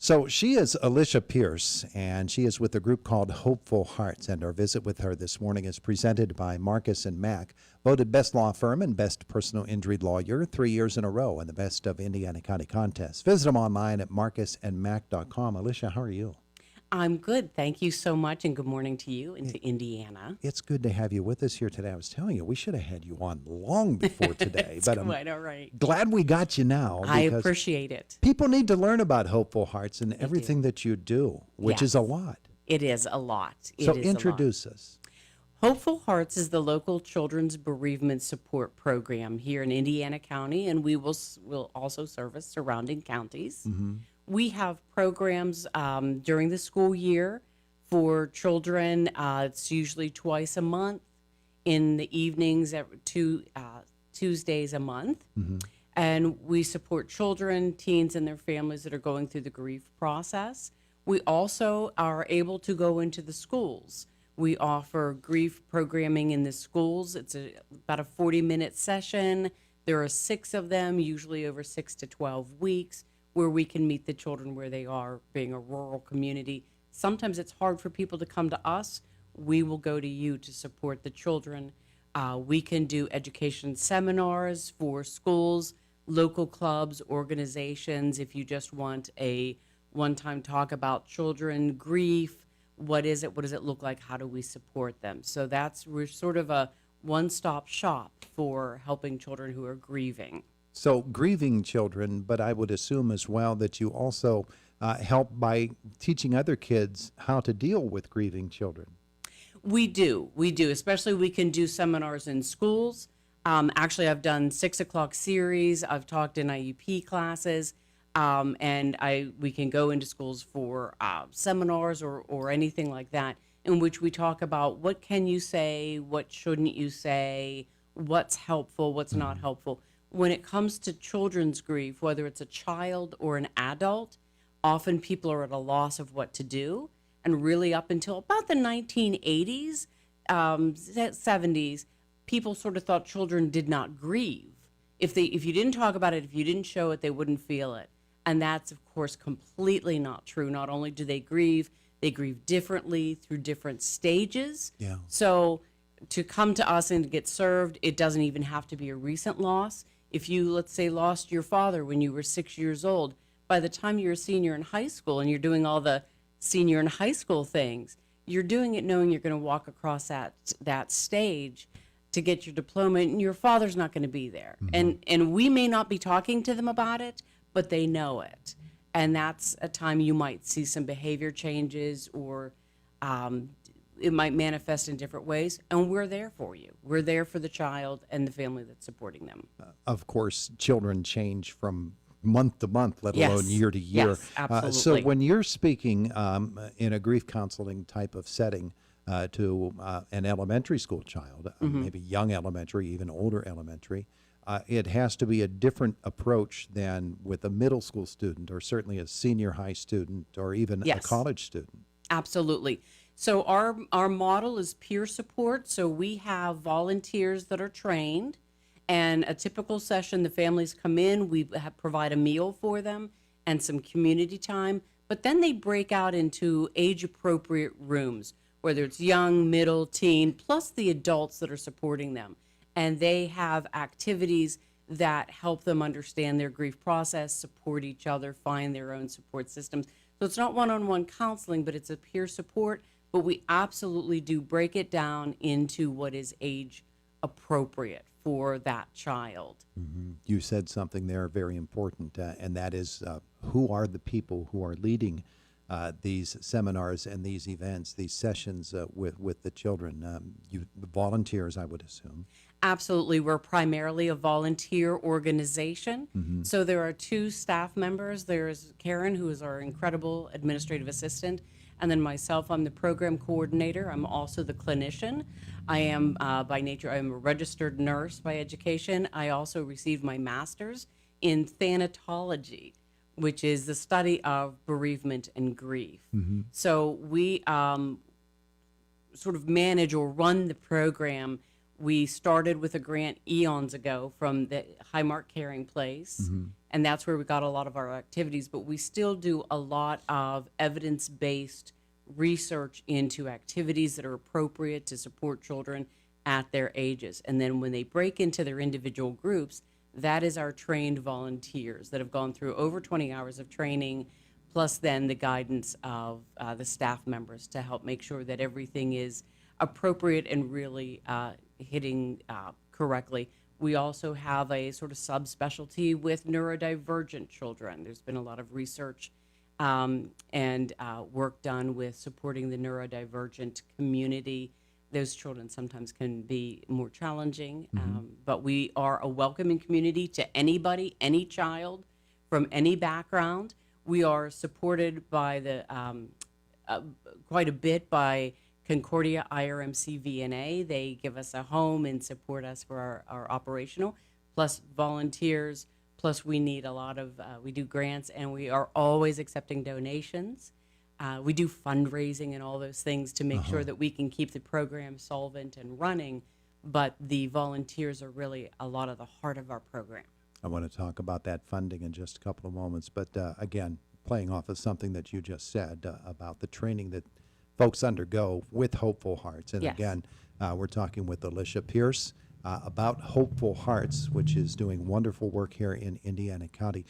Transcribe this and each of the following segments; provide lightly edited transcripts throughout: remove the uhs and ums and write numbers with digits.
So she is Alicia Pearce, and she is with a group called Hopeful Hearts. And our visit with her this morning is presented by Marcus and Mack, voted best law firm and best personal injury lawyer 3 years in a row in the Best of Indiana County contest. Visit them online at marcusandmack.com. Alicia, how are you? I'm good. Thank you so much, and good morning to you and to Indiana. It's good to have you with us here today. I was telling you, we should have had you on long before today, It's but I'm quite all right. glad we got you now. I because appreciate it. people need to learn about Hopeful Hearts and everything that you do, which is a Yes. lot. It is a lot. It So is a lot. introduce us. Hopeful Hearts is the local children's bereavement support program here in Indiana County, and we will also service surrounding counties. We have programs during the school year for children. It's usually twice a month in the evenings, Tuesdays a month. And we support children, teens, and their families that are going through the grief process. We also are able to go into the schools. We offer grief programming in the schools. It's about a 40-minute session. There are 6 of them, usually over 6 to 12 weeks, where we can meet the children where they are, being a rural community. Sometimes it's hard for people to come to us. We will go to you to support the children. We can do education seminars for schools, local clubs, organizations. If you just want a one-time talk about children, grief, what is it? What does it look like? How do we support them? So we're sort of a one-stop shop for helping children who are grieving. So grieving children, but I would assume as well that you also help by teaching other kids how to deal with grieving children. We do, especially we can do seminars in schools. Actually, I've done 6 o'clock series. I've talked in IUP classes, and we can go into schools for seminars or anything like that, in which we talk about what can you say, what shouldn't you say, what's helpful, what's not helpful. When it comes to children's grief, whether it's a child or an adult, often people are at a loss of what to do. And really up until about the 1980s, 70s, people sort of thought children did not grieve. If you didn't talk about it, if you didn't show it, they wouldn't feel it. And that's, of course, completely not true. Not only do they grieve differently through different stages. Yeah. So to come to us and get served, it doesn't even have to be a recent loss. If you, let's say, lost your father when you were 6 years old, by the time you're a senior in high school and you're doing all the senior in high school things, you're doing it knowing you're going to walk across that stage to get your diploma, and your father's not going to be there. And we may not be talking to them about it, but they know it. And that's a time you might see some behavior changes, or it might manifest in different ways, and we're there for you. We're there for the child and the family that's supporting them. Of course, children change from month to month, let alone year to year. Yes, absolutely. So when you're speaking in a grief counseling type of setting to an elementary school child, maybe young elementary, even older elementary, it has to be a different approach than with a middle school student, or certainly a senior high student, or even a college student. Absolutely. So our model is peer support. So we have volunteers that are trained, and a typical session, the families come in, we provide a meal for them and some community time, but then they break out into age-appropriate rooms, whether it's young, middle, teen, plus the adults that are supporting them. And they have activities that help them understand their grief process, support each other, find their own support systems. So it's not one-on-one counseling, but it's a peer support. But we absolutely do break it down into what is age appropriate for that child. You said something there very important, and that is who are the people who are leading these seminars and these events, these sessions with the children? You volunteers, I would assume. Absolutely. We're primarily a volunteer organization. So there are 2 staff members. There's Karen, who is our incredible administrative assistant, and then myself, I'm the program coordinator. I'm also the clinician. I am, by nature, I'm a registered nurse by education. I also received my master's in thanatology, which is the study of bereavement and grief. So we sort of manage or run the program We started with a grant eons ago from the Highmark Caring Place, and that's where we got a lot of our activities, but we still do a lot of evidence-based research into activities that are appropriate to support children at their ages. And then when they break into their individual groups, that is our trained volunteers that have gone through over 20 hours of training, plus then the guidance of the staff members to help make sure that everything is appropriate and really hitting correctly. We also have a sort of subspecialty with neurodivergent children. There's been a lot of research and work done with supporting the neurodivergent community. Those children sometimes can be more challenging, but we are a welcoming community to anybody, any child from any background. We are supported by the quite a bit by Concordia IRMC VNA. They give us a home and support us for our operational, plus volunteers, plus we need a lot of, we do grants, and we are always accepting donations. We do fundraising and all those things to make sure that we can keep the program solvent and running, but the volunteers are really a lot of the heart of our program. I want to talk about that funding in just a couple of moments, but again, playing off of something that you just said about the training that folks undergo with Hopeful Hearts. And Yes. again, we're talking with Alicia Pearce about Hopeful Hearts, which is doing wonderful work here in Indiana County.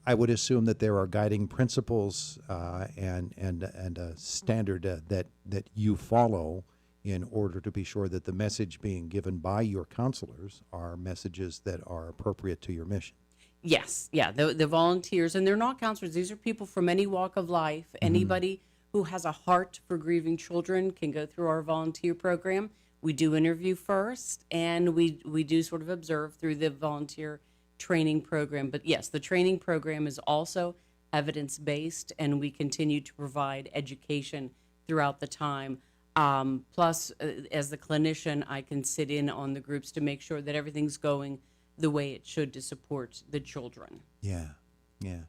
I would assume that there are guiding principles and a standard that you follow in order to be sure that the message being given by your counselors are messages that are appropriate to your mission. Yes, yeah, the volunteers, and they're not counselors. These are people from any walk of life. Anybody who has a heart for grieving children can go through our volunteer program. We do interview first, and we do sort of observe through the volunteer training program. But yes, the training program is also evidence-based, and we continue to provide education throughout the time. Plus, as the clinician, I can sit in on the groups to make sure that everything's going the way it should to support the children. Yeah, yeah.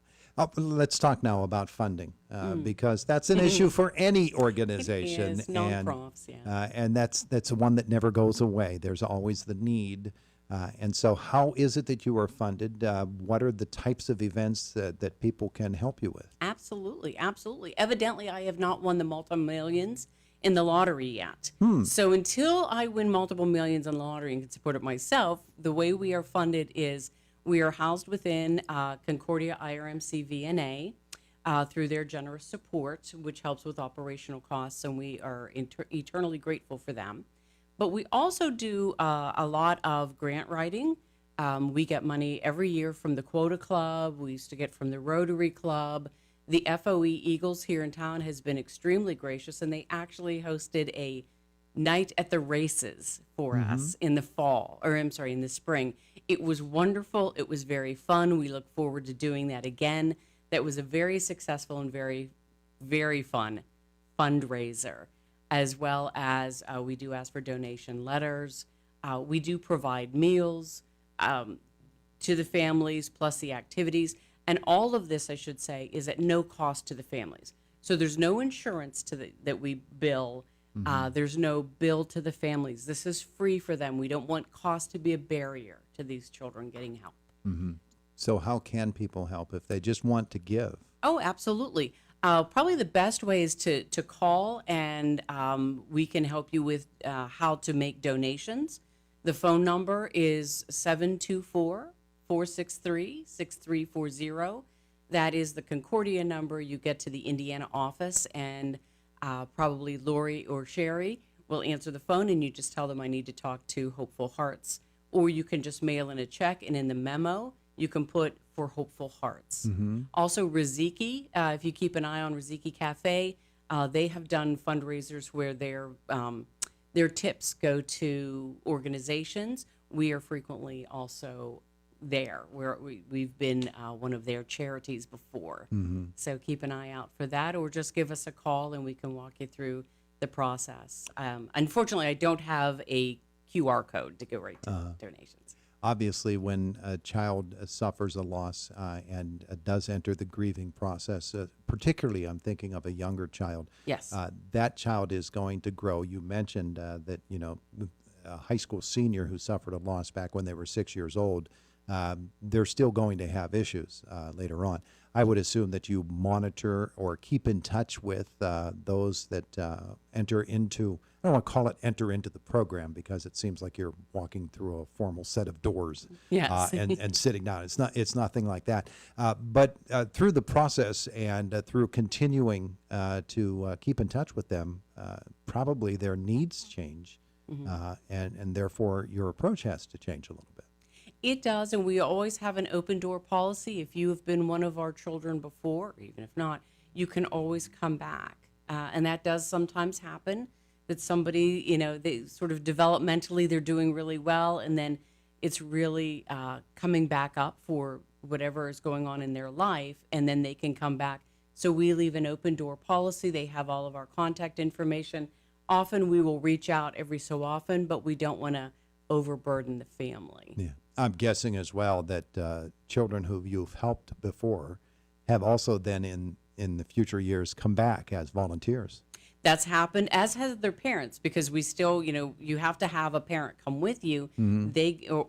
Let's talk now about funding, because that's an issue for any organization. It is, non-profs, yeah. And that's one that never goes away. There's always the need. And so how is it that you are funded? What are the types of events that people can help you with? Absolutely, absolutely. Evidently, I have not won the multi-millions in the lottery yet. So until I win multiple millions in the lottery and can support it myself, the way we are funded is we are housed within Concordia IRMC VNA through their generous support, which helps with operational costs, and we are eternally grateful for them. But we also do a lot of grant writing. We get money every year from the Quota Club. We used to get from the Rotary Club. The FOE Eagles here in town has been extremely gracious, and they actually hosted a night at the races for us in the fall, or I'm sorry, in the spring. It was wonderful. It was very fun. We look forward to doing that again. That was a very successful and very, very fun fundraiser, as well as we do ask for donation letters. We do provide meals to the families, plus the activities. And all of this, I should say, is at no cost to the families. So there's no insurance that we bill. There's no bill to the families. This is free for them. We don't want cost to be a barrier to these children getting help. So how can people help if they just want to give? Oh, absolutely. Probably the best way is to call, and we can help you with how to make donations. The phone number is 724-463-6340. That is the Concordia number. You get to the Indiana office, and probably Lori or Sherry will answer the phone, and you just tell them I need to talk to Hopeful Hearts. Or you can just mail in a check, and in the memo, you can put for Hopeful Hearts. Also, Riziki, if you keep an eye on Riziki Cafe, they have done fundraisers where their tips go to organizations. We are frequently also there, where we've been one of their charities before. So keep an eye out for that, or just give us a call and we can walk you through the process. Unfortunately, I don't have a QR code to go right to donations. Obviously, when a child suffers a loss and does enter the grieving process, particularly I'm thinking of a younger child, Yes. that child is going to grow. You mentioned that, a high school senior who suffered a loss back when they were 6 years old, they're still going to have issues later on. I would assume that you monitor or keep in touch with those that enter into, I don't want to call it enter into the program because it seems like you're walking through a formal set of doors Yes. and sitting down. It's nothing like that. But through the process and through continuing to keep in touch with them, probably their needs change, and therefore your approach has to change a little bit. It does, and we always have an open door policy. If you have been one of our children before, even if not, you can always come back. And that does sometimes happen, that somebody, they sort of developmentally, they're doing really well, and then it's really coming back up for whatever is going on in their life, and then they can come back. So we leave an open door policy. They have all of our contact information. Often we will reach out every so often, but we don't want to overburden the family. Yeah. I'm guessing as well that children who you've helped before have also then in the future years come back as volunteers. That's happened, as has their parents, because we still, you have to have a parent come with you,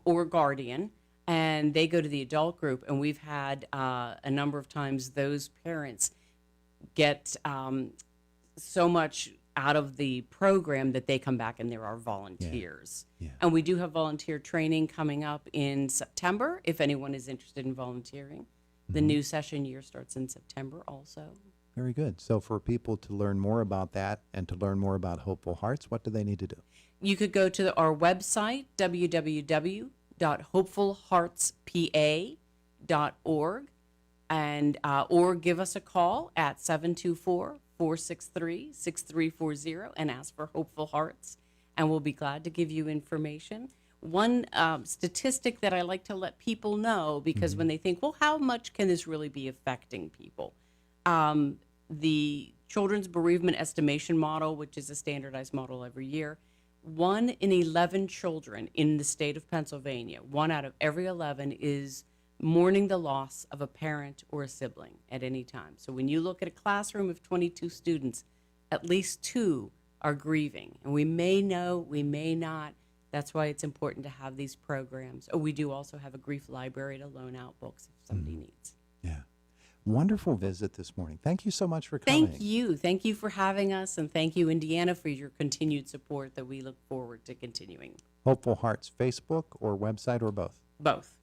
or guardian, and they go to the adult group. And we've had a number of times those parents get so much out of the program that they come back and there are volunteers. Yeah. And we do have volunteer training coming up in September if anyone is interested in volunteering. The new session year starts in September also. Very good. So for people to learn more about that and to learn more about Hopeful Hearts, what do they need to do? You could go to our website, www.hopefulheartspa.org, and or give us a call at 724-463-6340 and ask for Hopeful Hearts, and we'll be glad to give you information. One statistic that I like to let people know, because when they think, well, how much can this really be affecting people? The Children's Bereavement Estimation Model, which is a standardized model every year, 1 in 11 children in the state of Pennsylvania, 1 out of every 11 is mourning the loss of a parent or a sibling at any time. So when you look at a classroom of 22 students, at least 2 are grieving. And we may know, we may not. That's why it's important to have these programs. Oh, we do also have a grief library to loan out books if somebody needs. Yeah. Wonderful visit this morning. Thank you so much for coming. Thank you. Thank you for having us, and thank you, Indiana, for your continued support that we look forward to continuing. Hopeful Hearts Facebook or website or both? Both.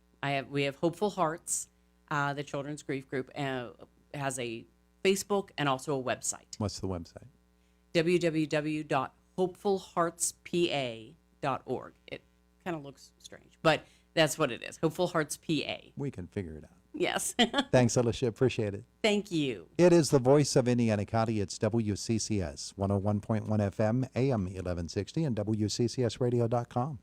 We have Hopeful Hearts, the Children's Grief Group, has a Facebook and also a website. What's the website? www.hopefulheartspa.org. It kind of looks strange, but that's what it is. Hopeful Hearts PA. We can figure it out. Yes. Thanks, Alicia. Appreciate it. Thank you. It is the voice of Indiana County. It's WCCS 101.1 FM, AM 1160, and WCCSradio.com.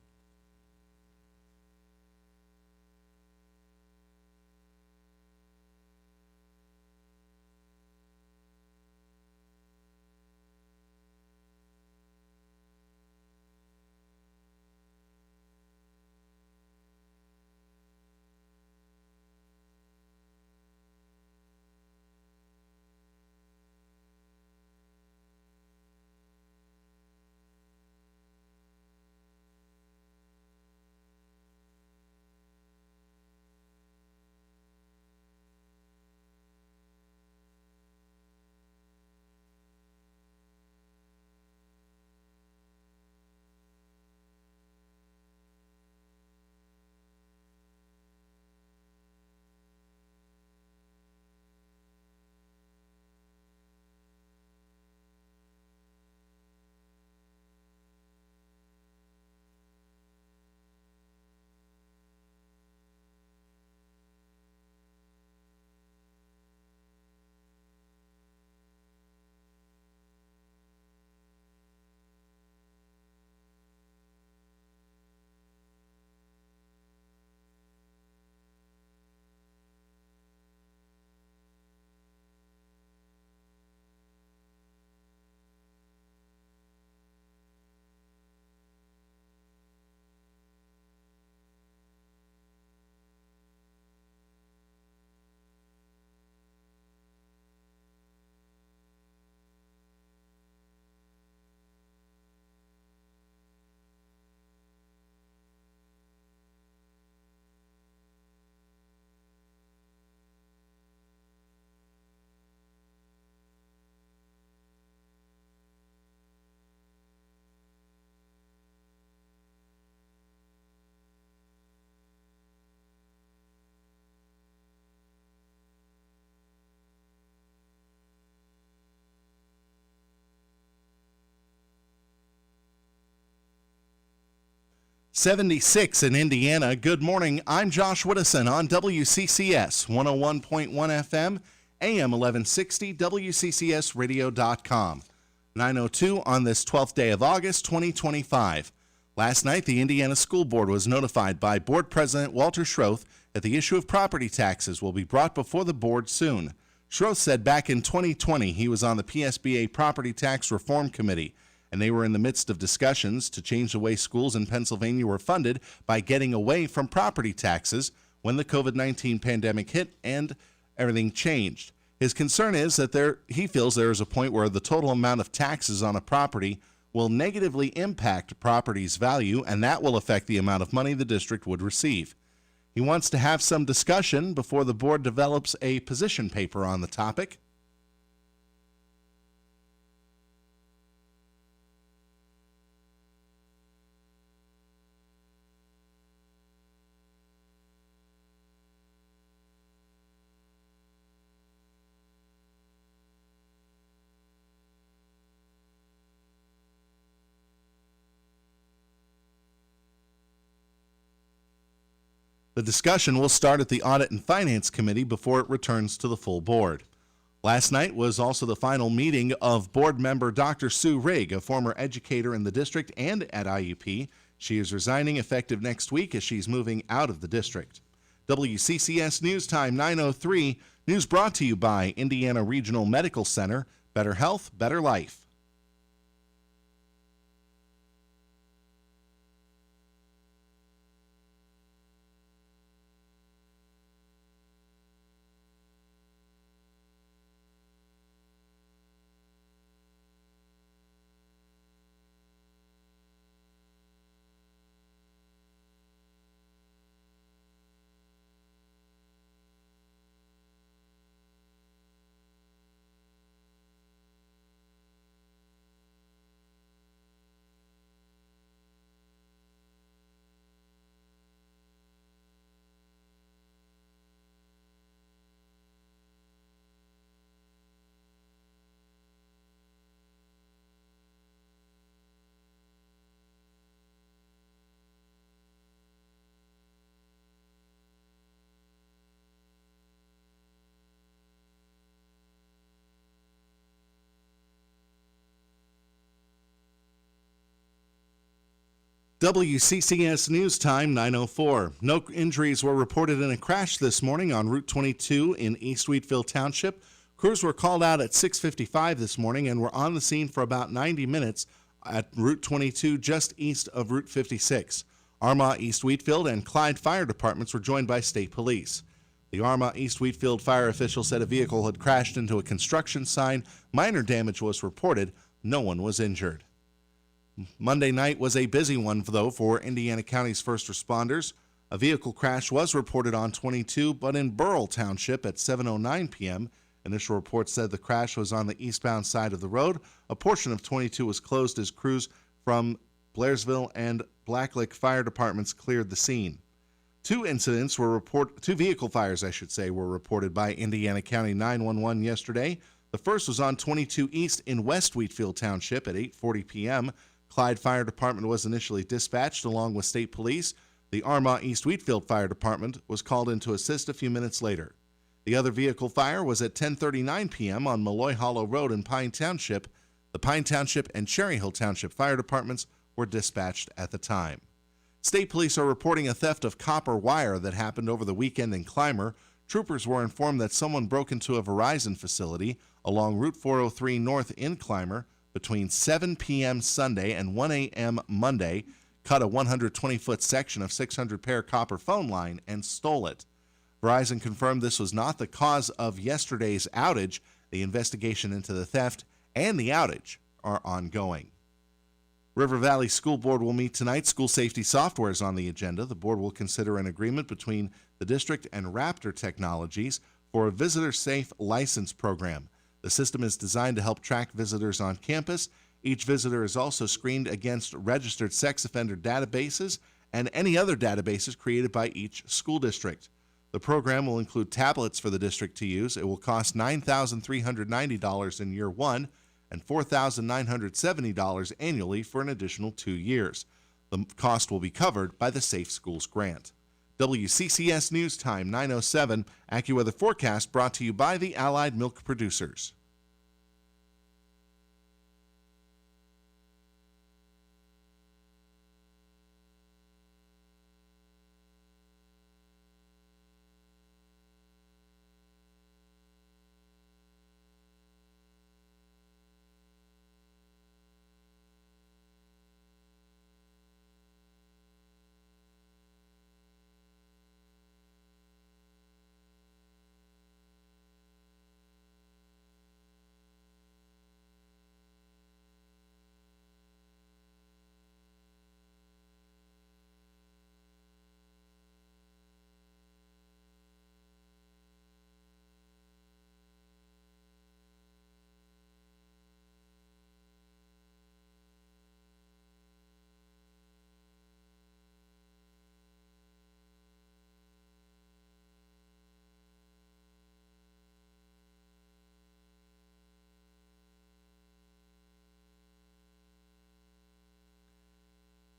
76 in Indiana. Good morning. I'm Josh Whittison on WCCS 101.1 FM, AM 1160, WCCSradio.com. 9:02 on this 12th day of August 2025. Last night, the Indiana School Board was notified by Board President Walter Schroth that the issue of property taxes will be brought before the board soon. Schroth said back in 2020 he was on the PSBA Property Tax Reform Committee, and they were in the midst of discussions to change the way schools in Pennsylvania were funded by getting away from property taxes when the COVID-19 pandemic hit and everything changed. His concern is that he feels there is a point where the total amount of taxes on a property will negatively impact property's value, and that will affect the amount of money the district would receive. He wants to have some discussion before the board develops a position paper on the topic. The discussion will start at the Audit and Finance Committee before it returns to the full board. Last night was also the final meeting of board member Dr. Sue Rigg, a former educator in the district and at IUP. She is resigning effective next week as she's moving out of the district. WCCS News Time 9:03. News brought to you by Indiana Regional Medical Center. Better health, better life. WCCS News Time 9:04. No injuries were reported in a crash this morning on Route 22 in East Wheatfield Township. Crews were called out at 6:55 this morning and were on the scene for about 90 minutes at Route 22 just east of Route 56. Armagh, East Wheatfield, and Clyde fire departments were joined by state police. The Armagh, East Wheatfield fire official said a vehicle had crashed into a construction sign. Minor damage was reported. No one was injured. Monday night was a busy one, though, for Indiana County's first responders. A vehicle crash was reported on 22, but in Burrell Township at 7:09 p.m. Initial reports said the crash was on the eastbound side of the road. A portion of 22 was closed as crews from Blairsville and Blacklick fire departments cleared the scene. Two vehicle fires, were reported by Indiana County 911 yesterday. The first was on 22 East in West Wheatfield Township at 8:40 p.m. Clyde Fire Department was initially dispatched along with state police. The Armagh East Wheatfield Fire Department was called in to assist a few minutes later. The other vehicle fire was at 10:39 p.m. on Malloy Hollow Road in Pine Township. The Pine Township and Cherry Hill Township Fire Departments were dispatched at the time. State police are reporting a theft of copper wire that happened over the weekend in Clymer. Troopers were informed that someone broke into a Verizon facility along Route 403 North in Clymer between 7 p.m. Sunday and 1 a.m. Monday, cut a 120-foot section of 600-pair copper phone line, and stole it. Verizon confirmed this was not the cause of yesterday's outage. The investigation into the theft and the outage are ongoing. River Valley School Board will meet tonight. School safety software is on the agenda. The board will consider an agreement between the district and Raptor Technologies for a visitor-safe license program. The system is designed to help track visitors on campus. Each visitor is also screened against registered sex offender databases and any other databases created by each school district. The program will include tablets for the district to use. It will cost $9,390 in year one and $4,970 annually for an additional 2 years. The cost will be covered by the Safe Schools Grant. WCCS News Time 9:07. AccuWeather forecast brought to you by the Allied Milk Producers.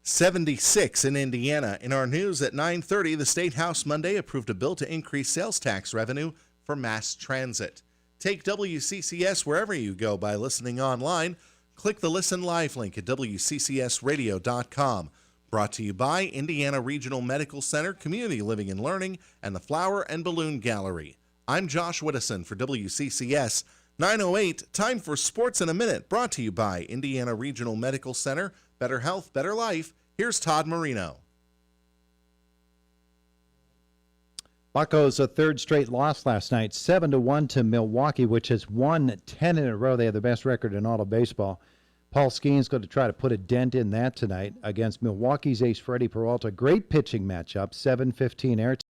'76 in Indiana. In our news at 9:30, the State House Monday approved a bill to increase sales tax revenue for mass transit. Take WCCS wherever you go by listening online. Click the Listen Live link at WCCSradio.com. Brought to you by Indiana Regional Medical Center, Community Living and Learning, and the Flower and Balloon Gallery. I'm Josh Whittison for WCCS. 9:08, time for Sports in a Minute, brought to you by Indiana Regional Medical Center. Better health, better life. Here's Todd Marino. Buccos a third straight loss last night, 7-1 to Milwaukee, which has won 10 in a row. They have the best record in all of baseball. Paul Skeen's going to try to put a dent in that tonight against Milwaukee's ace Freddie Peralta. Great pitching matchup, 7:15 airtime.